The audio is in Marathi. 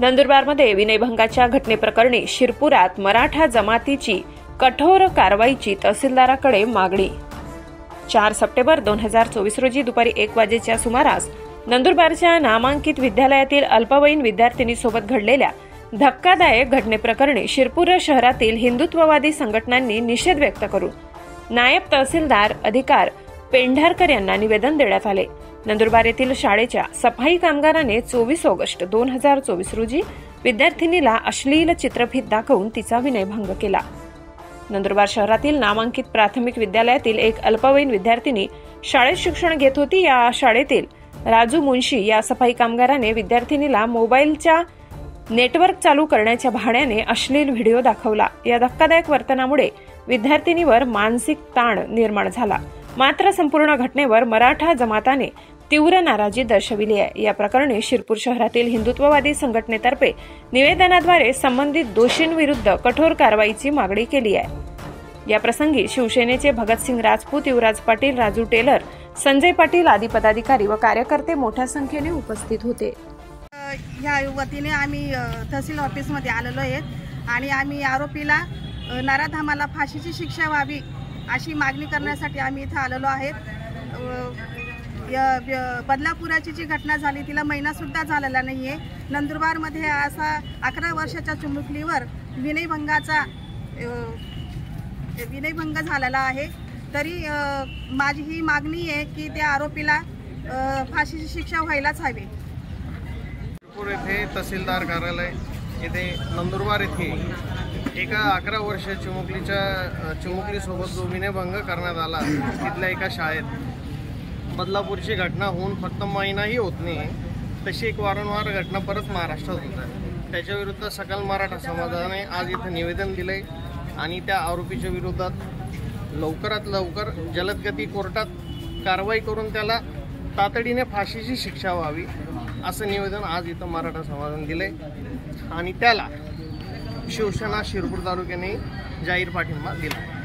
नंदुरबारमध्ये विनयभंगाच्या घटनेप्रकरणी शिरपुरात मराठा जमातीची कठोर कारवाईची तहसीलदाराकडे मागणी। 4 सप्टेंबर 2024 रोजी दुपारी 1 वाजेच्या सुमारास नंदुरबारच्या नामांकित विद्यालयातील अल्पवयीन विद्यार्थिनीसोबत घडलेल्या धक्कादायक घटनेप्रकरणी शिरपूर शहरातील हिंदुत्ववादी संघटनांनी निषेध व्यक्त करून नायब तहसीलदार अधिकार पेंढारकर यांना निवेदन देण्यात आले। नंदुरबार येथील शाळेच्या सफाई कामगाराने 24 ऑगस्ट 2024 रोजी विद्यार्थिनीला अश्लील चित्रफित दाखवून तिचा विनयभंग केला। नंदुरबार शहरातील नामांकित प्राथमिक विद्यालयातील एक अल्पवयीन विद्यार्थिनी शाळेत शिक्षण घेत होती। या शाळेतील राजू मुंशी या सफाई कामगाराने विद्यार्थिनीला मोबाईलच्या नेटवर्क चालू करण्याच्या बहाण्याने अश्लील व्हिडिओ दाखवला। या धक्कादायक वर्तनामुळे विद्यार्थिनीवर मानसिक ताण निर्माण झाला। मात्र संपूर्ण घटनेवर मराठा जमाताने तीव्र नाराजी दर्शविली आहे। या प्रकरणी शिरपूर शहरातील हिंदुत्ववादी संघटनेतर्फे निवेदनाद्वारे संबंधित दोषींविरुद्ध कठोर कारवाईची मागणी केली आहे। या प्रसंगी शिवसेनेचे भगतसिंग राजपूत, युवराज पाटील, राजू टेलर, संजय पाटील आदी पदाधिकारी व कार्यकर्ते मोठ्या संख्येने उपस्थित होते। या वतीने आम्ही तहसील ऑफिसमध्ये आलेलो आहेत आणि आम्ही आरोपीला नराधमाला फाशीची शिक्षा व्हावी अशी मागणी करण्यासाठी आम्ही इथं आलेलो आहेत। बदलापुराची जी घटना झाली तिला महिनासुद्धा झालेला नाही आहे। नंदुरबारमध्ये असा 11 वर्षाच्या चिमुकलीवर विनयभंग झालेला आहे। तरी माझी ही मागणी आहे की त्या आरोपीला फाशीची शिक्षा व्हायलाच हवी। येथे तहसीलदार कार्यालय येथे नंदुरबार येथे एका 11 वर्षाच्या चिमुकलीसोबत जो विनयभंग करण्यात आला तिथल्या एका शाळेत बदलापूरची घटना होऊन फक्त महिनाही होत नाही, तशी एक वारंवार घटना परत महाराष्ट्रात होत आहे। त्याच्याविरुद्ध सकल मराठा समाजाने आज इथं निवेदन दिलंय आणि त्या आरोपीच्या विरोधात लवकरात लवकर जलदगती कोर्टात कारवाई करून त्याला तातडीने फाशीची शिक्षा व्हावी असं निवेदन आज इथं मराठा समाजाने दिलंय आणि त्याला शिवसेना शिरपूर तालुक्याने जाहीर पाठिंबा दिला।